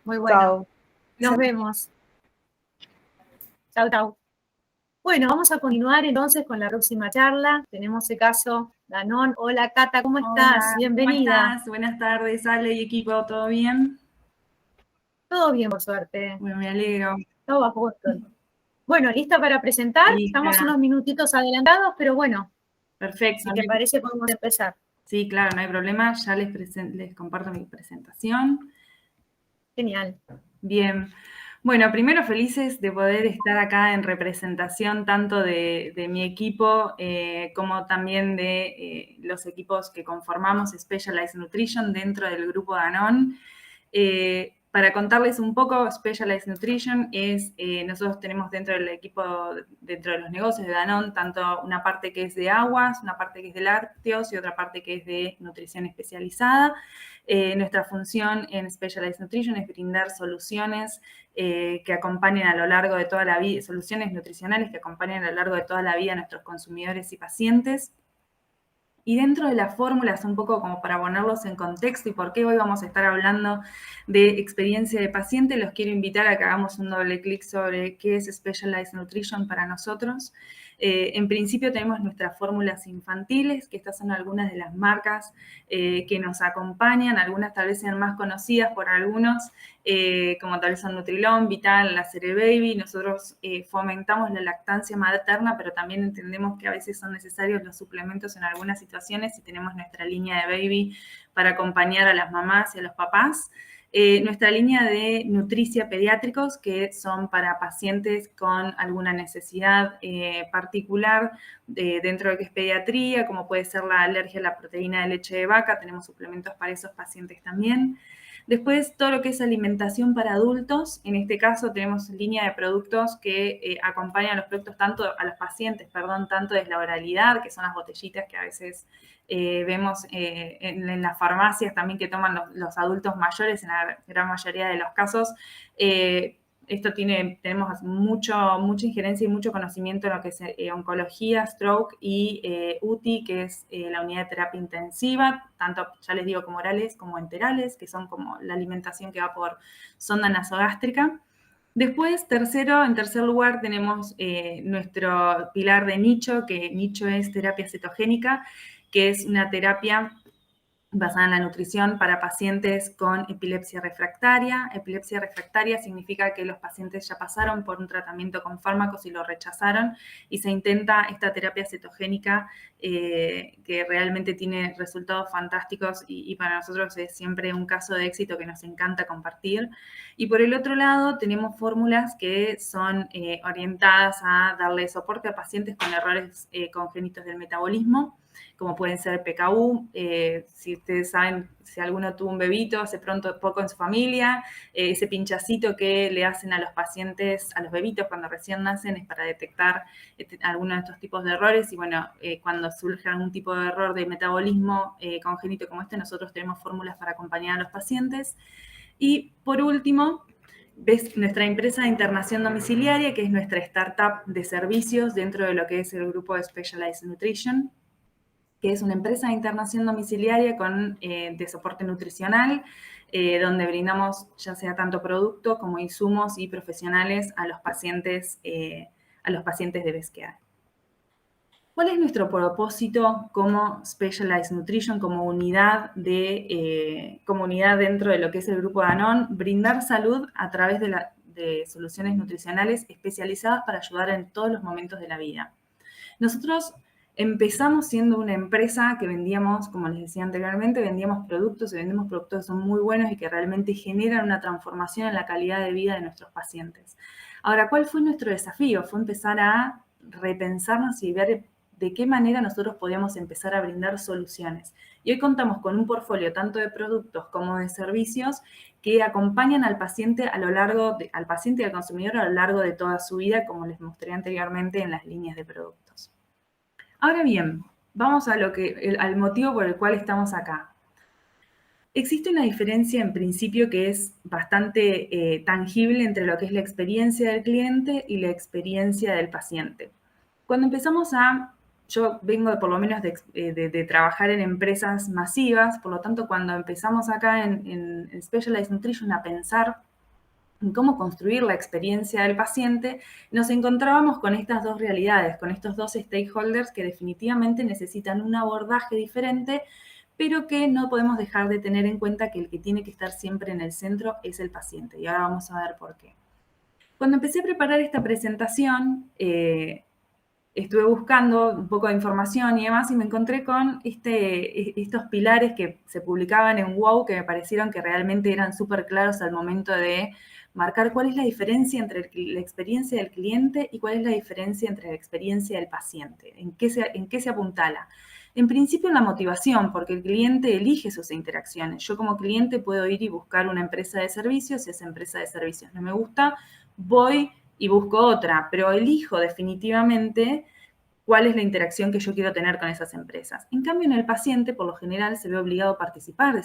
Muy bueno. Chao. Nos vemos. Chau, chau. Bueno, vamos a continuar entonces con la próxima charla. Tenemos el caso Danone. Hola, Cata, ¿cómo estás? Hola, Bienvenida. ¿cómo estás? Buenas tardes, Ale y equipo, ¿todo bien? Todo bien, por suerte. Bueno, me alegro. Todo bajo control. Bueno, ¿lista para presentar? Lista. Estamos unos minutitos adelantados, pero bueno. Perfecto. Si te parece, podemos empezar. Sí, claro, no hay problema. Ya les comparto mi presentación. Genial. Bien. Bueno, primero felices de poder estar acá en representación tanto de mi equipo como también de los equipos que conformamos Specialized Nutrition dentro del grupo Danone. Para contarles un poco, Specialized Nutrition es, nosotros tenemos dentro del equipo, dentro de los negocios de Danone, tanto una parte que es de aguas, una parte que es de lácteos y otra parte que es de nutrición especializada. Nuestra función en Specialized Nutrition es brindar soluciones que acompañen a lo largo de toda la vida, soluciones nutricionales que acompañen a lo largo de toda la vida a nuestros consumidores y pacientes. Y dentro de las fórmulas, un poco como para ponerlos en contexto y por qué hoy vamos a estar hablando de experiencia de paciente, los quiero invitar a que hagamos un doble clic sobre qué es Specialized Nutrition para nosotros. En principio tenemos nuestras fórmulas infantiles, que estas son algunas de las marcas que nos acompañan, algunas tal vez sean más conocidas por algunos, como tal vez son Nutrilon, Vital, la Cerebaby. Nosotros fomentamos la lactancia materna, pero también entendemos que a veces son necesarios los suplementos en algunas situaciones y tenemos nuestra línea de baby para acompañar a las mamás y a los papás. Nuestra línea de nutricia pediátricos, que son para pacientes con alguna necesidad particular dentro de que es pediatría, como puede ser la alergia a la proteína de leche de vaca, tenemos suplementos para esos pacientes también. Después, todo lo que es alimentación para adultos, en este caso tenemos línea de productos que acompañan a los productos a los pacientes, tanto desde la oralidad, que son las botellitas que a veces vemos en las farmacias también que toman los adultos mayores en la gran mayoría de los casos. Esto tenemos mucha injerencia y mucho conocimiento en lo que es oncología, stroke y UTI, que es la unidad de terapia intensiva, tanto, ya les digo, como orales como enterales, que son como la alimentación que va por sonda nasogástrica. Después, en tercer lugar, tenemos nuestro pilar de nicho, que nicho es terapia cetogénica, que es una terapia basada en la nutrición para pacientes con epilepsia refractaria. Epilepsia refractaria significa que los pacientes ya pasaron por un tratamiento con fármacos y lo rechazaron y se intenta esta terapia cetogénica que realmente tiene resultados fantásticos y para nosotros es siempre un caso de éxito que nos encanta compartir. Y por el otro lado tenemos fórmulas que son orientadas a darle soporte a pacientes con errores congénitos del metabolismo, como pueden ser PKU, si ustedes saben, si alguno tuvo un bebito hace poco en su familia, ese pinchacito que le hacen a los pacientes, a los bebitos cuando recién nacen, es para detectar algunos de estos tipos de errores. Y bueno, cuando surge algún tipo de error de metabolismo congénito como este, nosotros tenemos fórmulas para acompañar a los pacientes. Y por último, ves nuestra empresa de internación domiciliaria, que es nuestra startup de servicios dentro de lo que es el grupo de Specialized Nutrition, que es una empresa de internación domiciliaria de soporte nutricional, donde brindamos ya sea tanto producto como insumos y profesionales a los pacientes de BESCAE. ¿Cuál es nuestro propósito como Specialized Nutrition, como unidad dentro de lo que es el grupo Danone? Brindar salud a través de soluciones nutricionales especializadas para ayudar en todos los momentos de la vida. Nosotros empezamos siendo una empresa que vendíamos, como les decía anteriormente, vendíamos productos y vendemos productos que son muy buenos y que realmente generan una transformación en la calidad de vida de nuestros pacientes. Ahora, ¿cuál fue nuestro desafío? Fue empezar a repensarnos y ver de qué manera nosotros podíamos empezar a brindar soluciones. Y hoy contamos con un portfolio tanto de productos como de servicios que acompañan al paciente al paciente y al consumidor a lo largo de toda su vida, como les mostré anteriormente en las líneas de productos. Ahora bien, vamos al motivo por el cual estamos acá. Existe una diferencia en principio que es bastante tangible entre lo que es la experiencia del cliente y la experiencia del paciente. Cuando empezamos yo vengo por lo menos de trabajar en empresas masivas, por lo tanto cuando empezamos acá en Specialized Nutrition a pensar en cómo construir la experiencia del paciente, nos encontrábamos con estas dos realidades, con estos dos stakeholders que definitivamente necesitan un abordaje diferente, pero que no podemos dejar de tener en cuenta que el que tiene que estar siempre en el centro es el paciente. Y ahora vamos a ver por qué. Cuando empecé a preparar esta presentación, estuve buscando un poco de información y demás y me encontré con estos pilares que se publicaban en WOW que me parecieron que realmente eran súper claros al momento de marcar cuál es la diferencia entre la experiencia del cliente y cuál es la diferencia entre la experiencia del paciente, en qué se apuntala. En principio en la motivación, porque el cliente elige sus interacciones. Yo como cliente puedo ir y buscar una empresa de servicios, si esa empresa de servicios no me gusta, voy y busco otra, pero elijo definitivamente cuál es la interacción que yo quiero tener con esas empresas. En cambio, en el paciente, por lo general, se ve obligado a participar de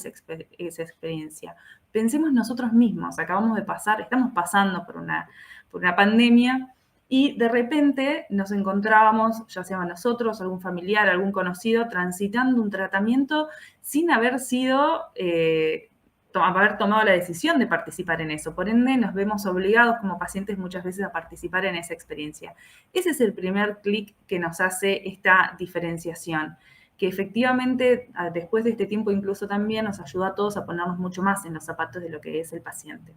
esa experiencia. Pensemos nosotros mismos, estamos pasando por una pandemia y de repente nos encontrábamos, ya sea nosotros, algún familiar, algún conocido, transitando un tratamiento sin haber sido haber tomado la decisión de participar en eso. Por ende, nos vemos obligados como pacientes muchas veces a participar en esa experiencia. Ese es el primer clic que nos hace esta diferenciación, que efectivamente después de este tiempo incluso también nos ayuda a todos a ponernos mucho más en los zapatos de lo que es el paciente.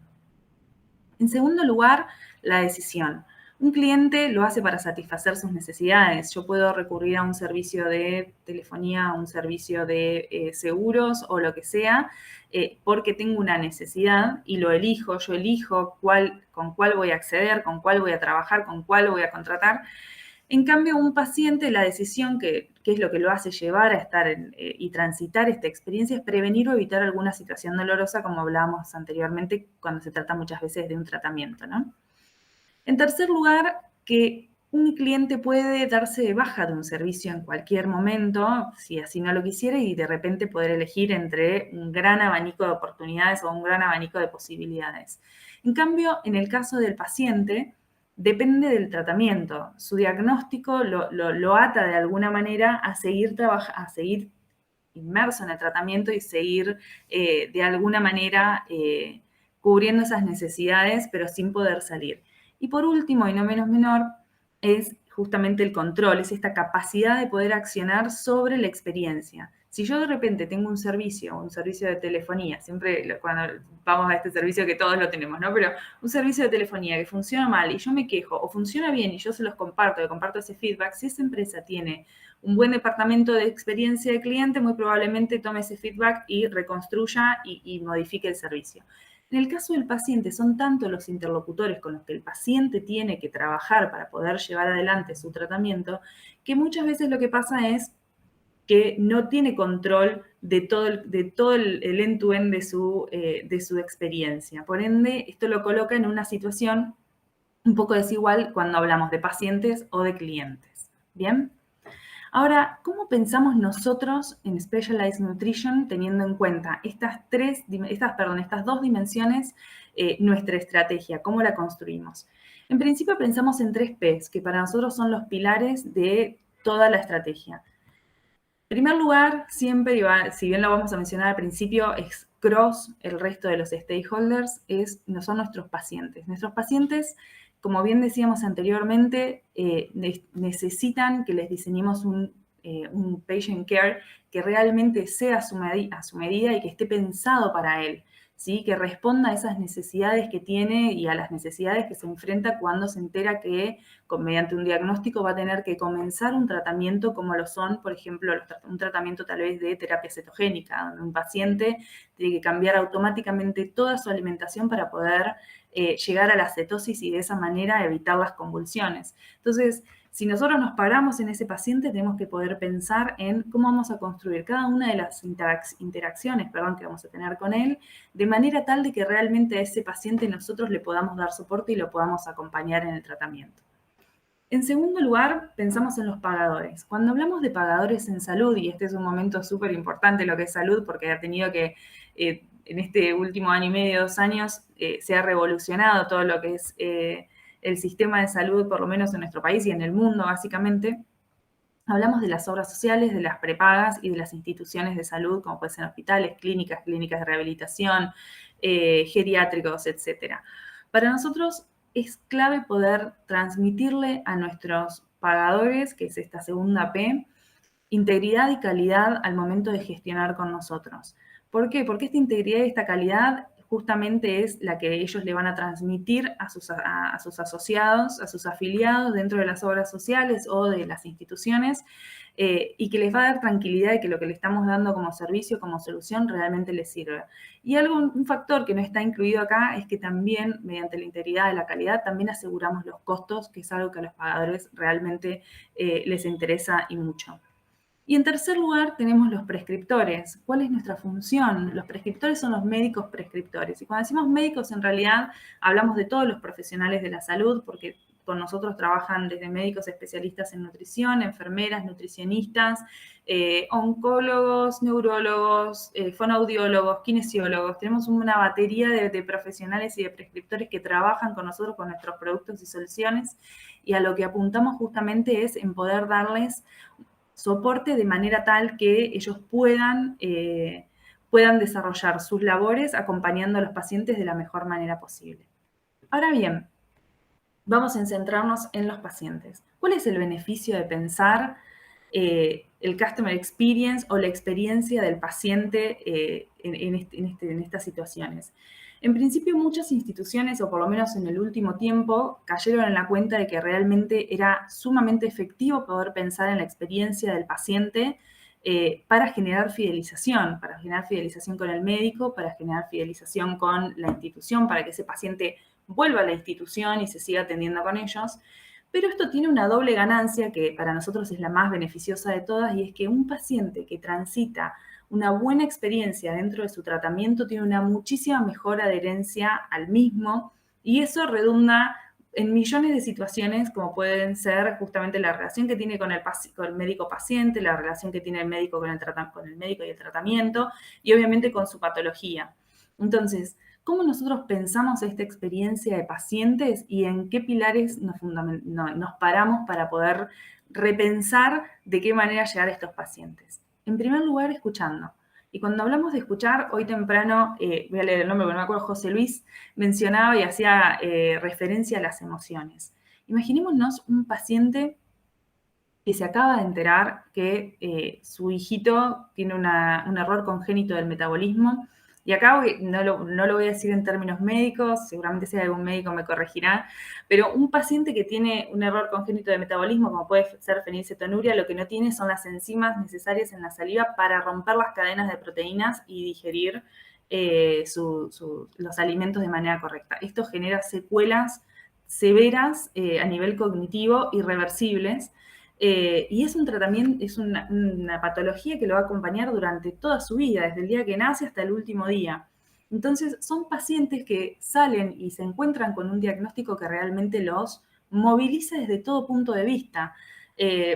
En segundo lugar, la decisión. Un cliente lo hace para satisfacer sus necesidades. Yo puedo recurrir a un servicio de telefonía, a un servicio de seguros o lo que sea, porque tengo una necesidad y lo elijo. Yo elijo con cuál voy a acceder, con cuál voy a trabajar, con cuál voy a contratar. En cambio, un paciente, la decisión que es lo que lo hace llevar a estar y transitar esta experiencia es prevenir o evitar alguna situación dolorosa, como hablábamos anteriormente, cuando se trata muchas veces de un tratamiento, ¿no? En tercer lugar, que un cliente puede darse de baja de un servicio en cualquier momento, si así no lo quisiera, y de repente poder elegir entre un gran abanico de oportunidades o un gran abanico de posibilidades. En cambio, en el caso del paciente, depende del tratamiento. Su diagnóstico lo ata de alguna manera a seguir inmerso en el tratamiento y seguir de alguna manera cubriendo esas necesidades, pero sin poder salir. Y por último, y no menos menor, es justamente el control, es esta capacidad de poder accionar sobre la experiencia. Si yo de repente tengo un servicio de telefonía, siempre cuando vamos a este servicio que todos lo tenemos, ¿no? Pero un servicio de telefonía que funciona mal y yo me quejo, o funciona bien y yo se los comparto, le comparto ese feedback, si esa empresa tiene un buen departamento de experiencia de cliente, muy probablemente tome ese feedback y reconstruya y modifique el servicio. En el caso del paciente, son tantos los interlocutores con los que el paciente tiene que trabajar para poder llevar adelante su tratamiento, que muchas veces lo que pasa es que no tiene control de todo el end-to-end de su experiencia. Por ende, esto lo coloca en una situación un poco desigual cuando hablamos de pacientes o de clientes. ¿Bien? Ahora, ¿cómo pensamos nosotros en Specialized Nutrition teniendo en cuenta estas dos dimensiones, nuestra estrategia? ¿Cómo la construimos? En principio pensamos en 3 P's, que para nosotros son los pilares de toda la estrategia. En primer lugar, siempre, si bien lo vamos a mencionar al principio, es cross el resto de los stakeholders, son nuestros pacientes. Nuestros pacientes, como bien decíamos anteriormente, necesitan que les diseñemos un patient care que realmente sea a su medida y que esté pensado para él, ¿sí? Que responda a esas necesidades que tiene y a las necesidades que se enfrenta cuando se entera que mediante un diagnóstico va a tener que comenzar un tratamiento como lo son, por ejemplo, un tratamiento tal vez de terapia cetogénica, donde un paciente tiene que cambiar automáticamente toda su alimentación para poder llegar a la cetosis y de esa manera evitar las convulsiones. Entonces, si nosotros nos paramos en ese paciente, tenemos que poder pensar en cómo vamos a construir cada una de las interacciones que vamos a tener con él, de manera tal de que realmente a ese paciente nosotros le podamos dar soporte y lo podamos acompañar en el tratamiento. En segundo lugar, pensamos en los pagadores. Cuando hablamos de pagadores en salud, y este es un momento súper importante lo que es salud, porque ha tenido que, en este último año y medio, 2 años, se ha revolucionado todo lo que es el sistema de salud, por lo menos en nuestro país y en el mundo, básicamente. Hablamos de las obras sociales, de las prepagas y de las instituciones de salud, como pueden ser hospitales, clínicas de rehabilitación, geriátricos, etc. Para nosotros es clave poder transmitirle a nuestros pagadores, que es esta segunda P, integridad y calidad al momento de gestionar con nosotros. ¿Por qué? Porque esta integridad y esta calidad justamente es la que ellos le van a transmitir a sus asociados, a sus afiliados dentro de las obras sociales o de las instituciones, y que les va a dar tranquilidad de que lo que le estamos dando como servicio, como solución, realmente les sirve. Y un factor que no está incluido acá es que también, mediante la integridad y la calidad, también aseguramos los costos, que es algo que a los pagadores realmente les interesa y mucho. Y en tercer lugar tenemos los prescriptores. ¿Cuál es nuestra función? Los prescriptores son los médicos prescriptores. Y cuando decimos médicos, en realidad hablamos de todos los profesionales de la salud, porque con nosotros trabajan desde médicos especialistas en nutrición, enfermeras, nutricionistas, oncólogos, neurólogos, fonoaudiólogos, kinesiólogos. Tenemos una batería de profesionales y de prescriptores que trabajan con nosotros con nuestros productos y soluciones, y a lo que apuntamos justamente es en poder darles soporte de manera tal que ellos puedan desarrollar sus labores acompañando a los pacientes de la mejor manera posible. Ahora bien, vamos a centrarnos en los pacientes. ¿Cuál es el beneficio de pensar el Customer Experience o la experiencia del paciente en estas situaciones? En principio, muchas instituciones, o por lo menos en el último tiempo, cayeron en la cuenta de que realmente era sumamente efectivo poder pensar en la experiencia del paciente para generar fidelización con el médico, para generar fidelización con la institución, para que ese paciente vuelva a la institución y se siga atendiendo con ellos. Pero esto tiene una doble ganancia que para nosotros es la más beneficiosa de todas, y es que un paciente que transita una buena experiencia dentro de su tratamiento tiene una muchísima mejor adherencia al mismo, y eso redunda en millones de situaciones, como pueden ser justamente la relación que tiene con el médico-paciente, la relación que tiene el médico con el médico y el tratamiento, y obviamente con su patología. Entonces, ¿cómo nosotros pensamos esta experiencia de pacientes y en qué pilares nos paramos para poder repensar de qué manera llegar a estos pacientes? En primer lugar, escuchando. Y cuando hablamos de escuchar, hoy temprano, voy a leer el nombre porque no me acuerdo, José Luis mencionaba y hacía referencia a las emociones. Imaginémonos un paciente que se acaba de enterar que su hijito tiene un error congénito del metabolismo. Y acá no lo voy a decir en términos médicos, seguramente si hay algún médico me corregirá, pero un paciente que tiene un error congénito de metabolismo, como puede ser fenilcetonuria, lo que no tiene son las enzimas necesarias en la saliva para romper las cadenas de proteínas y digerir los alimentos de manera correcta. Esto genera secuelas severas a nivel cognitivo, irreversibles, y es un tratamiento, es una patología que lo va a acompañar durante toda su vida, desde el día que nace hasta el último día. Entonces, son pacientes que salen y se encuentran con un diagnóstico que realmente los moviliza desde todo punto de vista.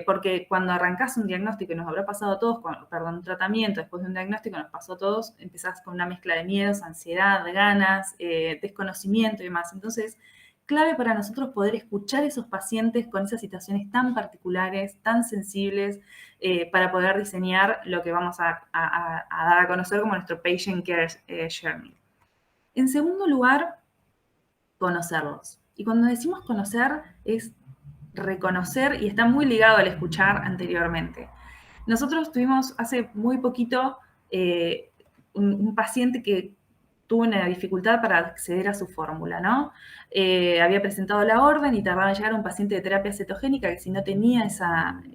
Porque cuando arrancás un diagnóstico, y nos habrá pasado a todos, un tratamiento, después de un diagnóstico nos pasó a todos, empezás con una mezcla de miedos, ansiedad, ganas, desconocimiento y demás. Entonces, clave para nosotros poder escuchar a esos pacientes con esas situaciones tan particulares, tan sensibles, para poder diseñar lo que vamos a dar a conocer como nuestro Patient Care Journey. En segundo lugar, conocerlos. Y cuando decimos conocer, es reconocer, y está muy ligado al escuchar anteriormente. Nosotros tuvimos hace muy poquito un paciente que tuvo una dificultad para acceder a su fórmula, ¿no? Había presentado la orden y tardaba en llegar un paciente de terapia cetogénica que, si no tenía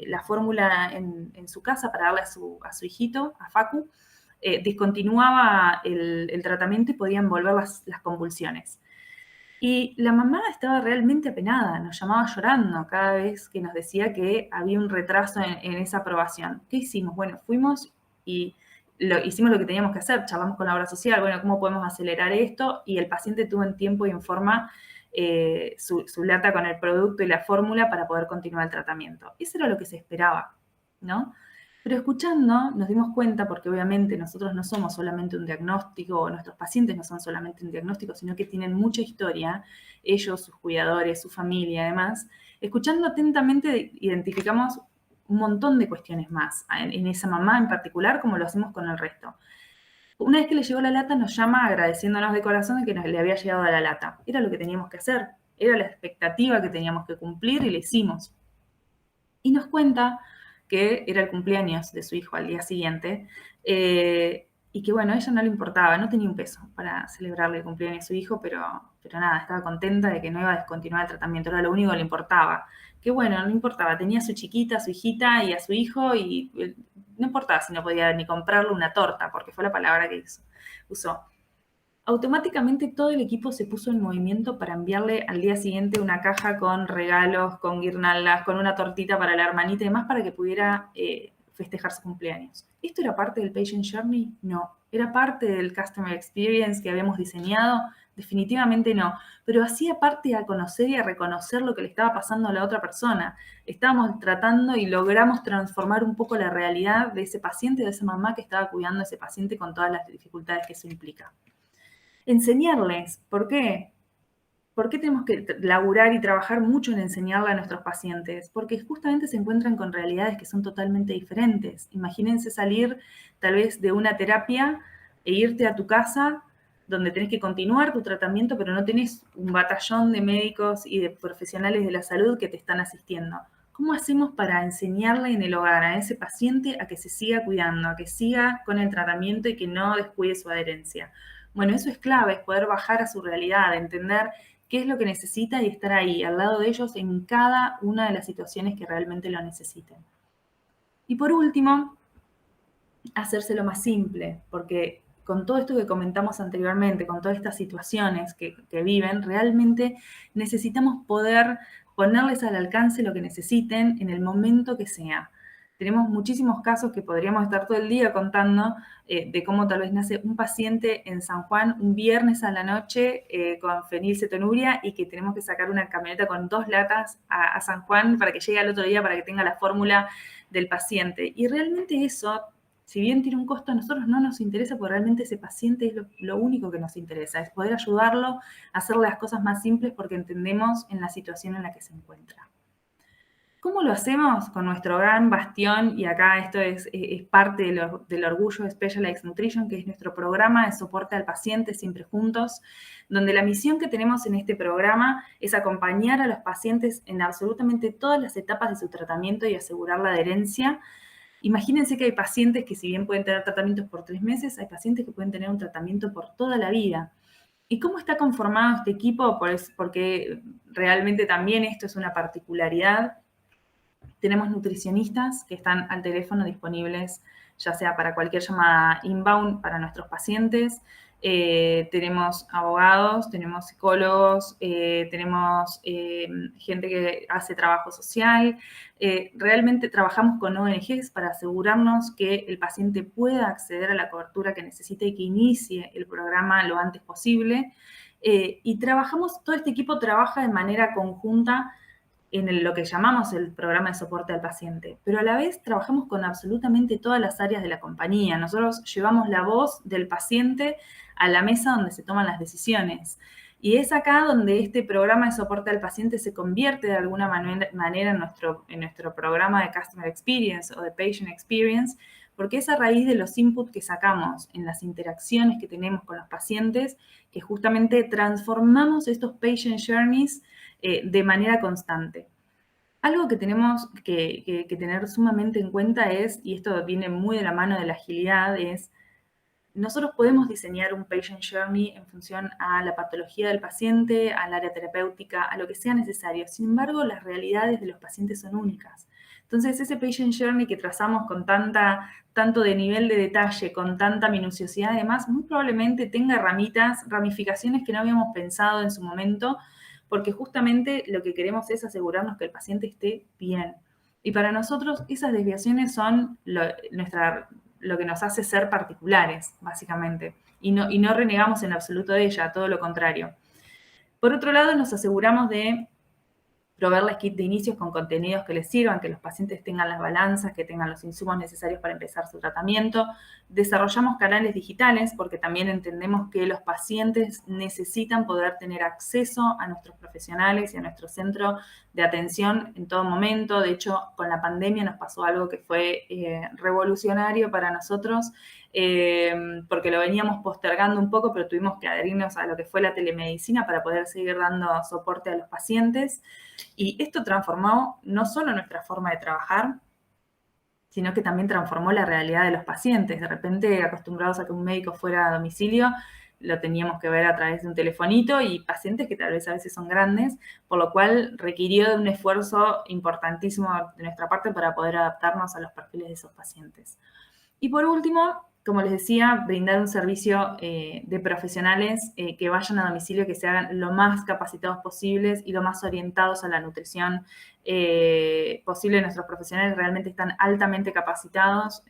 la fórmula en su casa para darle a su hijito, a Facu, discontinuaba el tratamiento y podían volver las convulsiones. Y la mamá estaba realmente apenada, nos llamaba llorando cada vez que nos decía que había un retraso en esa aprobación. ¿Qué hicimos? Bueno, fuimos y hicimos lo que teníamos que hacer, charlamos con la obra social, bueno, ¿cómo podemos acelerar esto? Y el paciente tuvo en tiempo y en forma su lata con el producto y la fórmula para poder continuar el tratamiento. Eso era lo que se esperaba, ¿no? Pero escuchando nos dimos cuenta, porque obviamente nosotros no somos solamente un diagnóstico, o nuestros pacientes no son solamente un diagnóstico, sino que tienen mucha historia, ellos, sus cuidadores, su familia, además. Escuchando atentamente identificamos un montón de cuestiones más, en esa mamá en particular, como lo hacemos con el resto. Una vez que le llegó la lata, nos llama agradeciéndonos de corazón de que le había llegado la lata. Era lo que teníamos que hacer, era la expectativa que teníamos que cumplir y le hicimos. Y nos cuenta que era el cumpleaños de su hijo al día siguiente, y que bueno, a ella no le importaba, no tenía un peso para celebrarle el cumpleaños de su hijo, pero nada, estaba contenta de que no iba a descontinuar el tratamiento, era lo único que le importaba. Que bueno, no importaba, tenía a su chiquita, a su hijita y a su hijo, y no importaba si no podía ni comprarle una torta, porque fue la palabra que usó. Automáticamente todo el equipo se puso en movimiento para enviarle al día siguiente una caja con regalos, con guirnaldas, con una tortita para la hermanita y demás para que pudiera festejar su cumpleaños. ¿Esto era parte del Patient Journey? No. ¿Era parte del Customer Experience que habíamos diseñado? Definitivamente no. Pero hacía parte a conocer y a reconocer lo que le estaba pasando a la otra persona. Estábamos tratando y logramos transformar un poco la realidad de ese paciente, de esa mamá que estaba cuidando a ese paciente con todas las dificultades que eso implica. Enseñarles. ¿Por qué? ¿Por qué tenemos que laburar y trabajar mucho en enseñarle a nuestros pacientes? Porque justamente se encuentran con realidades que son totalmente diferentes. Imagínense salir tal vez de una terapia e irte a tu casa donde tenés que continuar tu tratamiento, pero no tenés un batallón de médicos y de profesionales de la salud que te están asistiendo. ¿Cómo hacemos para enseñarle en el hogar a ese paciente a que se siga cuidando, a que siga con el tratamiento y que no descuide su adherencia? Bueno, eso es clave, es poder bajar a su realidad, entender qué es lo que necesita y estar ahí, al lado de ellos en cada una de las situaciones que realmente lo necesiten. Y por último, hacérselo más simple, porque con todo esto que comentamos anteriormente, con todas estas situaciones que viven, realmente necesitamos poder ponerles al alcance lo que necesiten en el momento que sea. Tenemos muchísimos casos que podríamos estar todo el día contando de cómo tal vez nace un paciente en San Juan un viernes a la noche con fenilcetonuria y que tenemos que sacar una camioneta con 2 latas a San Juan para que llegue al otro día para que tenga la fórmula del paciente. Y realmente eso, si bien tiene un costo, a nosotros no nos interesa porque realmente ese paciente es lo único que nos interesa, es poder ayudarlo a hacer las cosas más simples porque entendemos en la situación en la que se encuentra. ¿Cómo lo hacemos? Con nuestro gran bastión, y acá esto es parte del orgullo de Specialized Nutrition, que es nuestro programa de soporte al paciente Siempre Juntos, donde la misión que tenemos en este programa es acompañar a los pacientes en absolutamente todas las etapas de su tratamiento y asegurar la adherencia. Imagínense que hay pacientes que si bien pueden tener tratamientos por 3 meses, hay pacientes que pueden tener un tratamiento por toda la vida. ¿Y cómo está conformado este equipo? Porque realmente también esto es una particularidad. Tenemos nutricionistas que están al teléfono disponibles, ya sea para cualquier llamada inbound para nuestros pacientes. Tenemos abogados, tenemos psicólogos, tenemos gente que hace trabajo social. Realmente trabajamos con ONGs para asegurarnos que el paciente pueda acceder a la cobertura que necesite y que inicie el programa lo antes posible. Y todo este equipo trabaja de manera conjunta en lo que llamamos el programa de soporte al paciente, pero a la vez trabajamos con absolutamente todas las áreas de la compañía. Nosotros llevamos la voz del paciente a la mesa donde se toman las decisiones. Y es acá donde este programa de soporte al paciente se convierte de alguna manera en nuestro programa de Customer Experience o de Patient Experience, porque es a raíz de los inputs que sacamos en las interacciones que tenemos con los pacientes que justamente transformamos estos patient journeys de manera constante. Algo que tenemos que tener sumamente en cuenta es, y esto viene muy de la mano de la agilidad, es nosotros podemos diseñar un patient journey en función a la patología del paciente, al área terapéutica, a lo que sea necesario. Sin embargo, las realidades de los pacientes son únicas. Entonces, ese patient journey que trazamos con tanto de nivel de detalle, con tanta minuciosidad, además, muy probablemente tenga ramificaciones que no habíamos pensado en su momento, porque justamente lo que queremos es asegurarnos que el paciente esté bien. Y para nosotros esas desviaciones son lo que nos hace ser particulares, básicamente. Y no renegamos en absoluto de ella, todo lo contrario. Por otro lado, nos aseguramos de proveerles kit de inicios con contenidos que les sirvan, que los pacientes tengan las balanzas, que tengan los insumos necesarios para empezar su tratamiento. Desarrollamos canales digitales porque también entendemos que los pacientes necesitan poder tener acceso a nuestros profesionales y a nuestro centro de atención en todo momento. De hecho, con la pandemia nos pasó algo que fue revolucionario para nosotros, porque lo veníamos postergando un poco, pero tuvimos que adherirnos a lo que fue la telemedicina para poder seguir dando soporte a los pacientes. Y esto transformó no solo nuestra forma de trabajar, sino que también transformó la realidad de los pacientes. De repente, acostumbrados a que un médico fuera a domicilio, lo teníamos que ver a través de un telefonito, y pacientes que tal vez a veces son grandes, por lo cual requirió de un esfuerzo importantísimo de nuestra parte para poder adaptarnos a los perfiles de esos pacientes. Y por último, como les decía, brindar un servicio de profesionales que vayan a domicilio, que se hagan lo más capacitados posibles y lo más orientados a la nutrición posible. Nuestros profesionales realmente están altamente capacitados.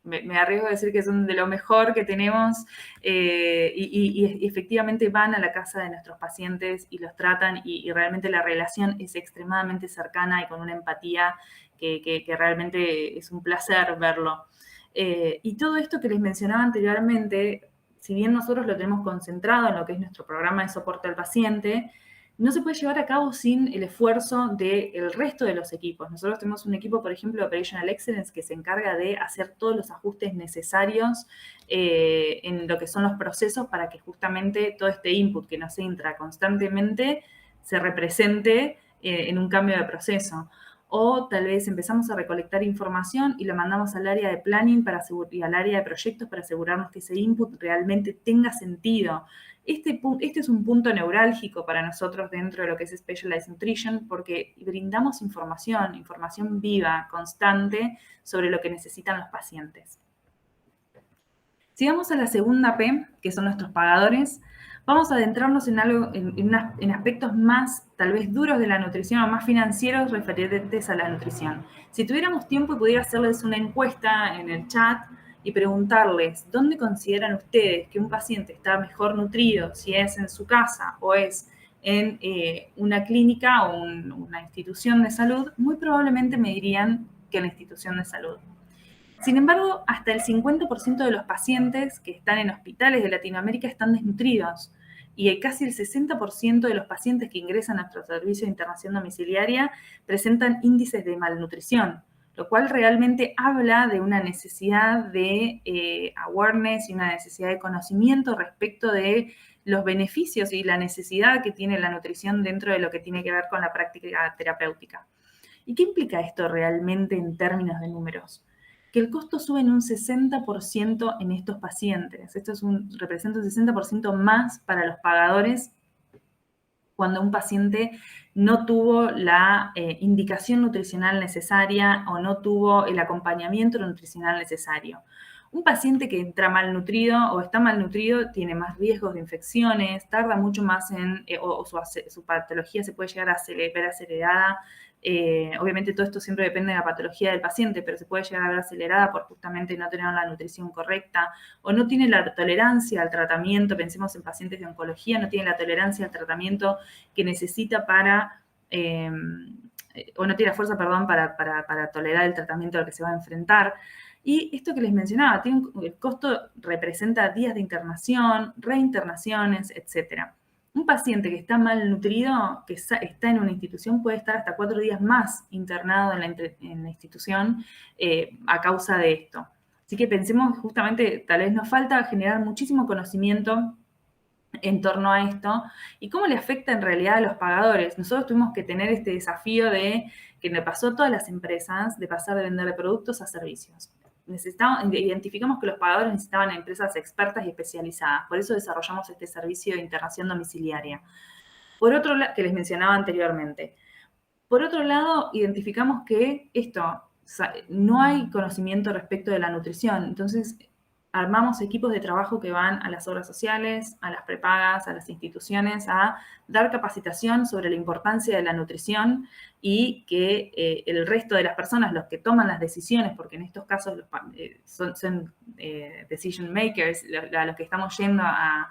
Me arriesgo a decir que son de lo mejor que tenemos, y efectivamente van a la casa de nuestros pacientes y los tratan, y realmente la relación es extremadamente cercana y con una empatía que realmente es un placer verlo. Y todo esto que les mencionaba anteriormente, si bien nosotros lo tenemos concentrado en lo que es nuestro programa de soporte al paciente, no se puede llevar a cabo sin el esfuerzo del resto de los equipos. Nosotros tenemos un equipo, por ejemplo, de Operational Excellence, que se encarga de hacer todos los ajustes necesarios en lo que son los procesos para que justamente todo este input que nos entra constantemente se represente en un cambio de proceso. O tal vez empezamos a recolectar información y lo mandamos al área de planning y al área de proyectos para asegurarnos que ese input realmente tenga sentido. Este es un punto neurálgico para nosotros dentro de lo que es Specialized Nutrition, porque brindamos información viva, constante, sobre lo que necesitan los pacientes. Si vamos a la segunda P, que son nuestros pagadores, vamos a adentrarnos en aspectos más, tal vez, duros de la nutrición o más financieros referentes a la nutrición. Si tuviéramos tiempo y pudiera hacerles una encuesta en el chat y preguntarles dónde consideran ustedes que un paciente está mejor nutrido, si es en su casa o es en una clínica o una institución de salud, muy probablemente me dirían que en la institución de salud. Sin embargo, hasta el 50% de los pacientes que están en hospitales de Latinoamérica están desnutridos, y casi el 60% de los pacientes que ingresan a nuestro servicio de internación domiciliaria presentan índices de malnutrición, lo cual realmente habla de una necesidad de awareness y una necesidad de conocimiento respecto de los beneficios y la necesidad que tiene la nutrición dentro de lo que tiene que ver con la práctica terapéutica. ¿Y qué implica esto realmente en términos de números? Que el costo sube en un 60% en estos pacientes. Esto representa un 60% más para los pagadores cuando un paciente no tuvo la indicación nutricional necesaria o no tuvo el acompañamiento nutricional necesario. Un paciente que entra malnutrido o está malnutrido tiene más riesgos de infecciones, tarda mucho más o su patología se puede llegar a ver acelerada. Obviamente todo esto siempre depende de la patología del paciente, pero se puede llegar a ver acelerada por justamente no tener la nutrición correcta o no tiene la tolerancia al tratamiento. Pensemos en pacientes de oncología, no tiene la tolerancia al tratamiento que necesita o no tiene la fuerza, perdón, para tolerar el tratamiento al que se va a enfrentar. Y esto que les mencionaba, el costo representa días de internación, reinternaciones, etcétera. Un paciente que está malnutrido, que está en una institución, puede estar hasta 4 días más internado en la institución a causa de esto. Así que pensemos justamente, tal vez nos falta generar muchísimo conocimiento en torno a esto y cómo le afecta en realidad a los pagadores. Nosotros tuvimos que tener este desafío que le pasó a todas las empresas, de pasar de vender productos a servicios. Identificamos que los pagadores necesitaban empresas expertas y especializadas. Por eso desarrollamos este servicio de internación domiciliaria. Por otro lado, que les mencionaba anteriormente. Por otro lado, identificamos que no hay conocimiento respecto de la nutrición. Entonces, armamos equipos de trabajo que van a las obras sociales, a las prepagas, a las instituciones, a dar capacitación sobre la importancia de la nutrición y que el resto de las personas, los que toman las decisiones, porque en estos casos son decision makers, a los que estamos yendo a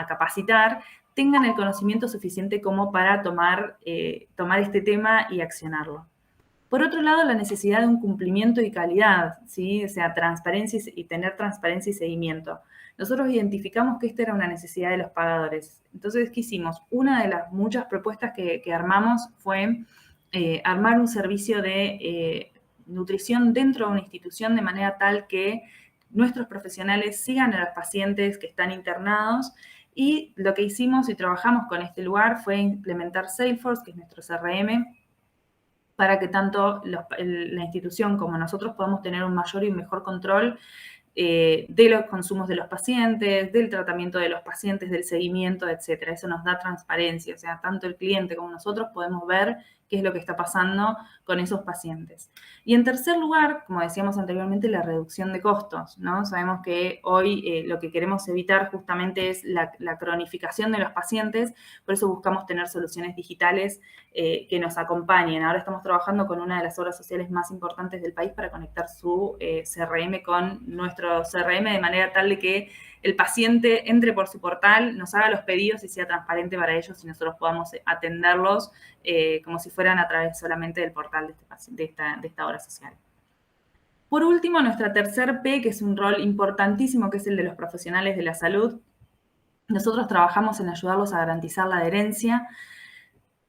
capacitar, tengan el conocimiento suficiente como para tomar este tema y accionarlo. Por otro lado, la necesidad de un cumplimiento y calidad, ¿sí? O sea, transparencia y tener transparencia y seguimiento. Nosotros identificamos que esta era una necesidad de los pagadores. Entonces, ¿qué hicimos? Una de las muchas propuestas que armamos fue armar un servicio de nutrición dentro de una institución de manera tal que nuestros profesionales sigan a los pacientes que están internados. Y lo que hicimos y trabajamos con este lugar fue implementar Salesforce, que es nuestro CRM, para que tanto la institución como nosotros podamos tener un mayor y mejor control de los consumos de los pacientes, del tratamiento de los pacientes, del seguimiento, etcétera. Eso nos da transparencia, o sea, tanto el cliente como nosotros podemos ver qué es lo que está pasando con esos pacientes. Y en tercer lugar, como decíamos anteriormente, la reducción de costos, ¿no? Sabemos que hoy lo que queremos evitar justamente es la cronificación de los pacientes, por eso buscamos tener soluciones digitales que nos acompañen. Ahora estamos trabajando con una de las obras sociales más importantes del país para conectar su CRM con nuestro CRM de manera tal de que el paciente entre por su portal, nos haga los pedidos y sea transparente para ellos y nosotros podamos atenderlos como si fueran a través solamente del portal de esta obra social. Por último, nuestra tercer P, que es un rol importantísimo, que es el de los profesionales de la salud. Nosotros trabajamos en ayudarlos a garantizar la adherencia.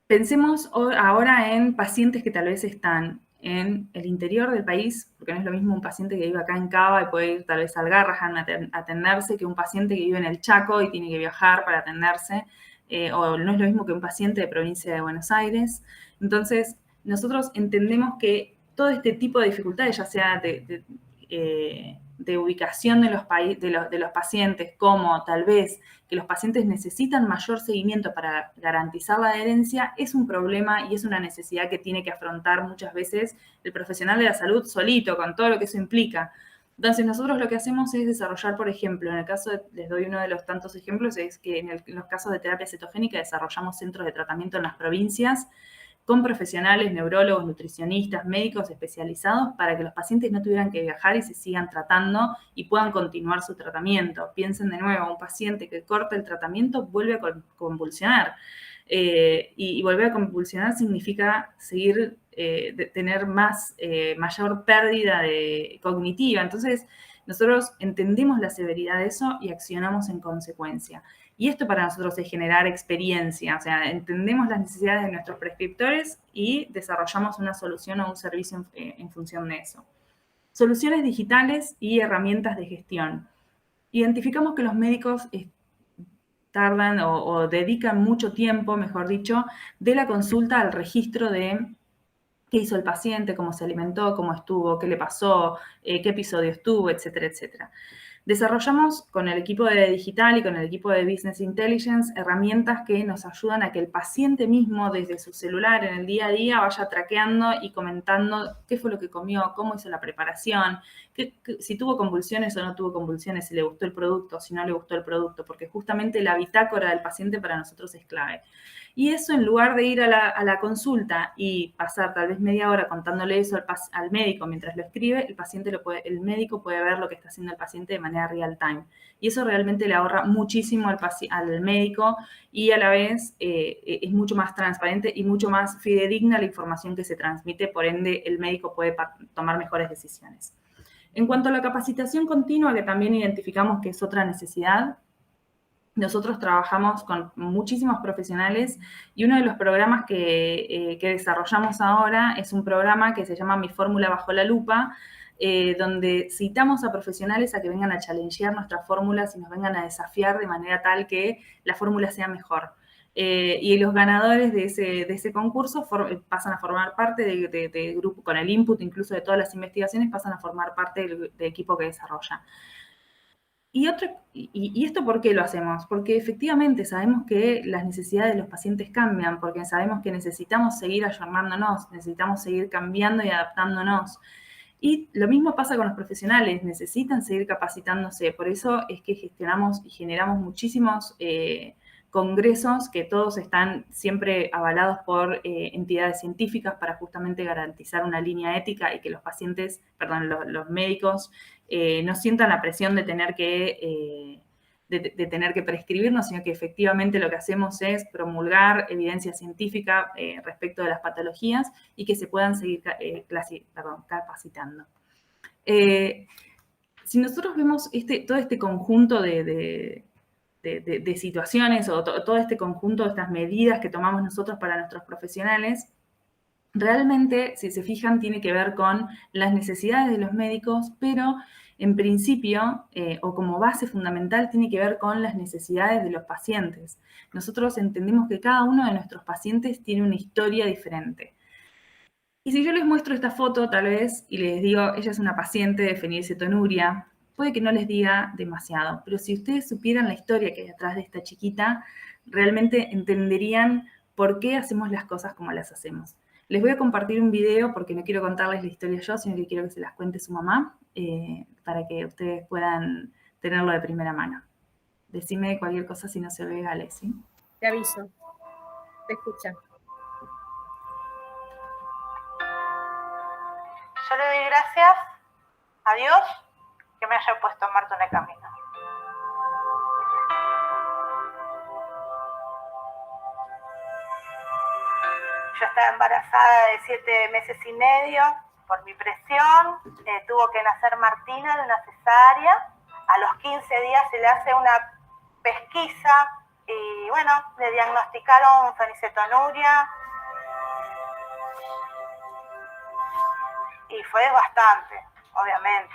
Pensemos ahora en pacientes que tal vez están en el interior del país, porque no es lo mismo un paciente que vive acá en Cava y puede ir tal vez al Garrahan a atenderse que un paciente que vive en el Chaco y tiene que viajar para atenderse, o no es lo mismo que un paciente de provincia de Buenos Aires. Entonces, nosotros entendemos que todo este tipo de dificultades, ya sea de ubicación de los pacientes, como tal vez que los pacientes necesitan mayor seguimiento para garantizar la adherencia, es un problema y es una necesidad que tiene que afrontar muchas veces el profesional de la salud solito, con todo lo que eso implica. Entonces, nosotros lo que hacemos es desarrollar, por ejemplo, en el caso les doy uno de los tantos ejemplos, es que en los casos de terapia cetogénica desarrollamos centros de tratamiento en las provincias con profesionales, neurólogos, nutricionistas, médicos especializados para que los pacientes no tuvieran que viajar y se sigan tratando y puedan continuar su tratamiento. Piensen de nuevo, un paciente que corta el tratamiento vuelve a convulsionar. Y volver a convulsionar significa seguir, tener mayor pérdida cognitiva. Entonces, nosotros entendemos la severidad de eso y accionamos en consecuencia. Y esto para nosotros es generar experiencia, o sea, entendemos las necesidades de nuestros prescriptores y desarrollamos una solución o un servicio en función de eso. Soluciones digitales y herramientas de gestión. Identificamos que los médicos tardan o dedican mucho tiempo, mejor dicho, de la consulta al registro de qué hizo el paciente, cómo se alimentó, cómo estuvo, qué le pasó, qué episodio estuvo, etcétera, etcétera. Desarrollamos con el equipo de digital y con el equipo de Business Intelligence herramientas que nos ayudan a que el paciente mismo desde su celular en el día a día vaya traqueando y comentando qué fue lo que comió, cómo hizo la preparación, si tuvo convulsiones o no tuvo convulsiones, si le gustó el producto, si no le gustó el producto, porque justamente la bitácora del paciente para nosotros es clave. Y eso, en lugar de ir a la consulta y pasar tal vez media hora contándole eso al médico mientras lo escribe, el médico puede ver lo que está haciendo el paciente de manera real time. Y eso realmente le ahorra muchísimo al médico y a la vez es mucho más transparente y mucho más fidedigna la información que se transmite, por ende el médico puede tomar mejores decisiones. En cuanto a la capacitación continua, que también identificamos que es otra necesidad, nosotros trabajamos con muchísimos profesionales y uno de los programas que desarrollamos ahora es un programa que se llama Mi Fórmula Bajo la Lupa, donde citamos a profesionales a que vengan a challengear nuestras fórmulas y nos vengan a desafiar de manera tal que la fórmula sea mejor. Y los ganadores de ese concurso pasan a formar parte del grupo, con el input incluso de todas las investigaciones, pasan a formar parte del equipo que desarrolla. ¿Y esto por qué lo hacemos? Porque efectivamente sabemos que las necesidades de los pacientes cambian, porque sabemos que necesitamos seguir ayornándonos, necesitamos seguir cambiando y adaptándonos. Y lo mismo pasa con los profesionales, necesitan seguir capacitándose. Por eso es que gestionamos y generamos muchísimos congresos que todos están siempre avalados por entidades científicas para justamente garantizar una línea ética y que los médicos no sientan la presión de tener que prescribirnos, sino que efectivamente lo que hacemos es promulgar evidencia científica respecto de las patologías y que se puedan seguir capacitando. Si nosotros vemos todo este conjunto de situaciones o todo este conjunto de estas medidas que tomamos nosotros para nuestros profesionales, realmente, si se fijan, tiene que ver con las necesidades de los médicos, pero en principio, o como base fundamental, tiene que ver con las necesidades de los pacientes. Nosotros entendemos que cada uno de nuestros pacientes tiene una historia diferente. Y si yo les muestro esta foto, tal vez, y les digo, ella es una paciente de fenilcetonuria, puede que no les diga demasiado, pero si ustedes supieran la historia que hay detrás de esta chiquita, realmente entenderían por qué hacemos las cosas como las hacemos. Les voy a compartir un video porque no quiero contarles la historia yo, sino que quiero que se las cuente su mamá, para que ustedes puedan tenerlo de primera mano. Decime cualquier cosa si no se ve, Ale, ¿sí? Te aviso. Te escuchan. Yo le doy gracias a Dios que me haya puesto a Marta en el camino. Yo estaba embarazada de 7 meses y medio por mi presión. Tuvo que nacer Martina de una cesárea. A los 15 días se le hace una pesquisa y bueno, le diagnosticaron fenilcetonuria. Y fue bastante, obviamente.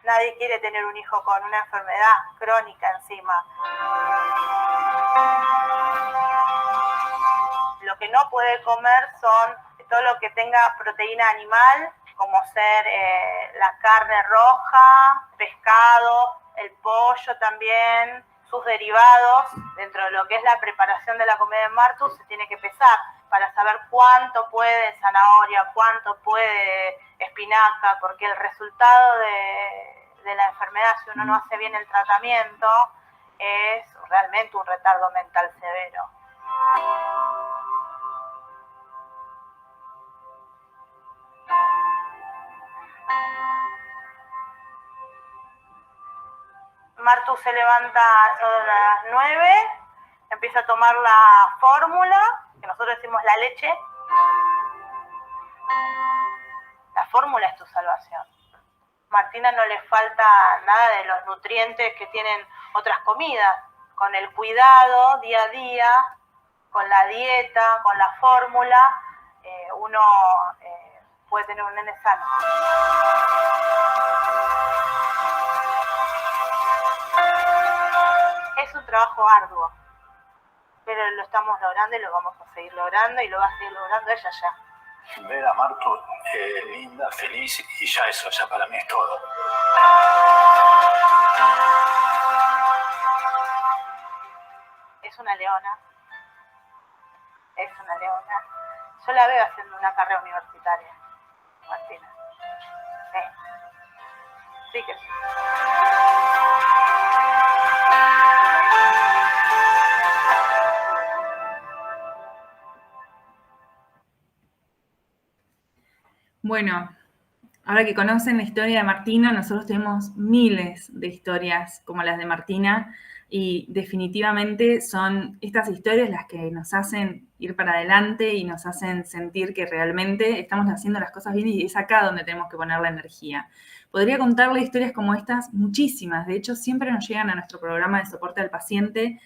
Nadie quiere tener un hijo con una enfermedad crónica encima. Lo que no puede comer son todo lo que tenga proteína animal, como ser la carne roja, pescado, el pollo también, sus derivados. Dentro de lo que es la preparación de la comida de Martus se tiene que pesar para saber cuánto puede zanahoria, cuánto puede espinaca, porque el resultado de la enfermedad, si uno no hace bien el tratamiento, es realmente un retardo mental severo. Martu se levanta a las 9, empieza a tomar la fórmula, que nosotros decimos la leche. La fórmula es tu salvación. Martina no le falta nada de los nutrientes que tienen otras comidas. Con el cuidado día a día, con la dieta, con la fórmula, uno puede tener un nene sano. Es un trabajo arduo, pero lo estamos logrando y lo vamos a seguir logrando y lo va a seguir logrando ella ya. Ver a Martu linda, feliz, y ya eso, ya para mí es todo. Es una leona. Es una leona. Yo la veo haciendo una carrera universitaria, Martina. Sí. Sí que sí. Bueno, ahora que conocen la historia de Martina, nosotros tenemos miles de historias como las de Martina y definitivamente son estas historias las que nos hacen ir para adelante y nos hacen sentir que realmente estamos haciendo las cosas bien y es acá donde tenemos que poner la energía. Podría contarle historias como estas muchísimas. De hecho, siempre nos llegan a nuestro programa de soporte al paciente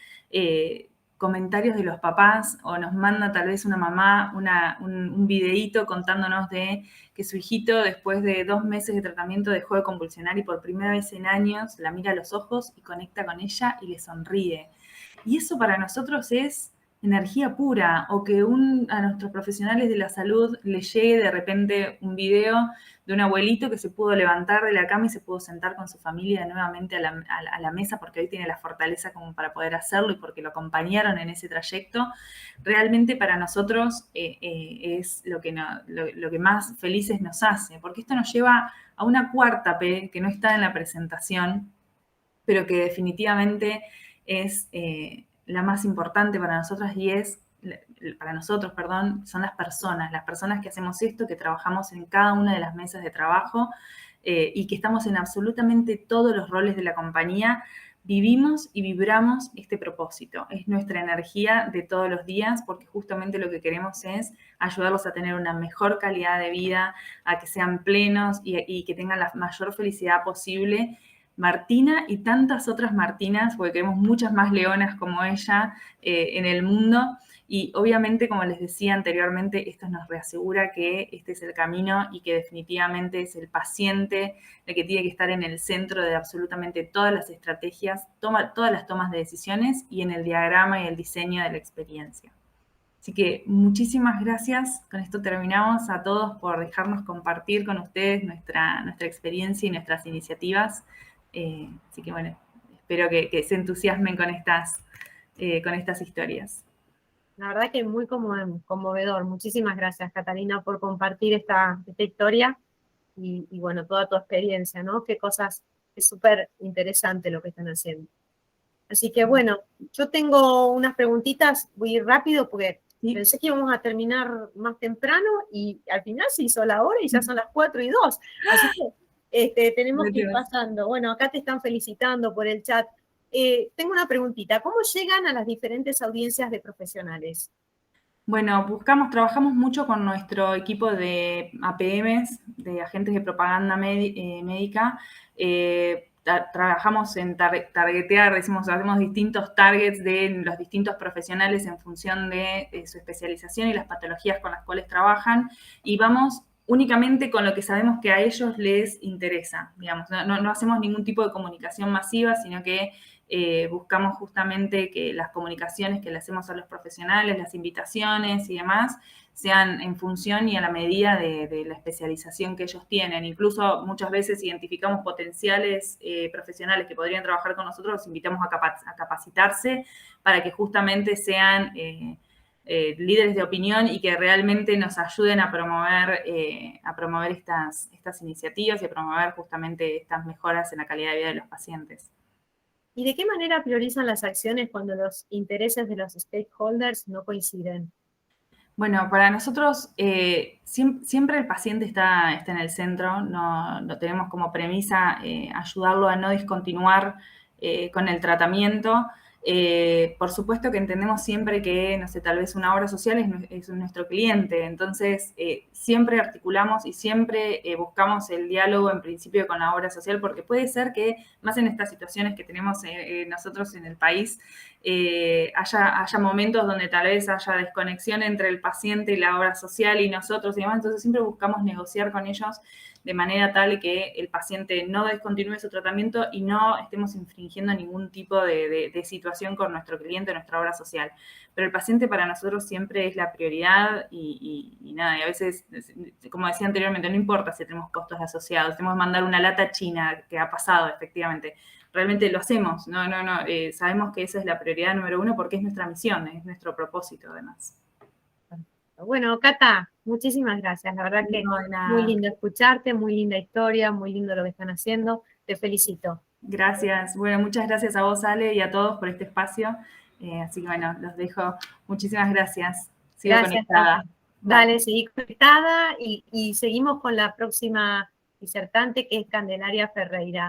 comentarios de los papás o nos manda tal vez una mamá un videíto contándonos de que su hijito después de 2 meses de tratamiento dejó de convulsionar y por primera vez en años la mira a los ojos y conecta con ella y le sonríe. Y eso para nosotros es energía pura, o que a nuestros profesionales de la salud les llegue de repente un video de un abuelito que se pudo levantar de la cama y se pudo sentar con su familia nuevamente a la mesa porque hoy tiene la fortaleza como para poder hacerlo y porque lo acompañaron en ese trayecto. Realmente para nosotros es lo que más felices nos hace, porque esto nos lleva a una cuarta P que no está en la presentación, pero que definitivamente es la más importante para nosotras y son las personas que hacemos esto, que trabajamos en cada una de las mesas de trabajo y que estamos en absolutamente todos los roles de la compañía. Vivimos y vibramos este propósito, es nuestra energía de todos los días, porque justamente lo que queremos es ayudarlos a tener una mejor calidad de vida, a que sean plenos y que tengan la mayor felicidad posible. Martina y tantas otras Martinas, porque queremos muchas más leonas como ella en el mundo, Y obviamente, como les decía anteriormente, esto nos reasegura que este es el camino y que definitivamente es el paciente el que tiene que estar en el centro de absolutamente todas las estrategias, todas las tomas de decisiones y en el diagrama y el diseño de la experiencia. Así que muchísimas gracias. Con esto terminamos. A todos por dejarnos compartir con ustedes nuestra experiencia y nuestras iniciativas. Así que bueno, espero que se entusiasmen con estas historias. La verdad que muy conmovedor. Muchísimas gracias, Catalina, por compartir esta historia y bueno, toda tu experiencia, ¿no? Qué cosas, es súper interesante lo que están haciendo. Así que bueno, yo tengo unas preguntitas, voy a ir rápido porque pensé que íbamos a terminar más temprano y al final se hizo la hora y ya son las 4:02. Así que tenemos que ir pasando. Bueno, acá te están felicitando por el chat. Tengo una preguntita, ¿cómo llegan a las diferentes audiencias de profesionales? Bueno, trabajamos mucho con nuestro equipo de APMs, de agentes de propaganda médica. Trabajamos en targetear, hacemos distintos targets de los distintos profesionales en función de su especialización y las patologías con las cuales trabajan, y vamos únicamente con lo que sabemos que a ellos les interesa, digamos. No hacemos ningún tipo de comunicación masiva, sino que buscamos justamente que las comunicaciones que le hacemos a los profesionales, las invitaciones y demás, sean en función y a la medida de la especialización que ellos tienen. Incluso muchas veces identificamos potenciales profesionales que podrían trabajar con nosotros, los invitamos a capacitarse para que justamente sean líderes de opinión y que realmente nos ayuden a promover estas iniciativas y a promover justamente estas mejoras en la calidad de vida de los pacientes. ¿Y de qué manera priorizan las acciones cuando los intereses de los stakeholders no coinciden? Bueno, para nosotros siempre el paciente está en el centro, no tenemos como premisa ayudarlo a no discontinuar con el tratamiento. Por supuesto que entendemos siempre que, no sé, tal vez una obra social es nuestro cliente, entonces siempre articulamos y siempre buscamos el diálogo en principio con la obra social, porque puede ser que, más en estas situaciones que tenemos nosotros en el país, haya momentos donde tal vez haya desconexión entre el paciente y la obra social y nosotros y demás, entonces siempre buscamos negociar con ellos de manera tal que el paciente no descontinúe su tratamiento y no estemos infringiendo ningún tipo de situación con nuestro cliente o nuestra obra social. Pero el paciente para nosotros siempre es la prioridad y nada, y a veces, como decía anteriormente, no importa si tenemos costos asociados, tenemos que mandar una lata china, que ha pasado efectivamente. Realmente lo hacemos, sabemos que esa es la prioridad número uno porque es nuestra misión, es nuestro propósito además. Bueno, Cata, muchísimas gracias. La verdad que muy lindo escucharte, muy linda historia, muy lindo lo que están haciendo. Te felicito. Gracias. Bueno, muchas gracias a vos, Ale, y a todos por este espacio. Así que bueno, los dejo. Muchísimas gracias. Sigo conectada. Dale, seguí conectada y seguimos con la próxima disertante, que es Candelaria Ferreira.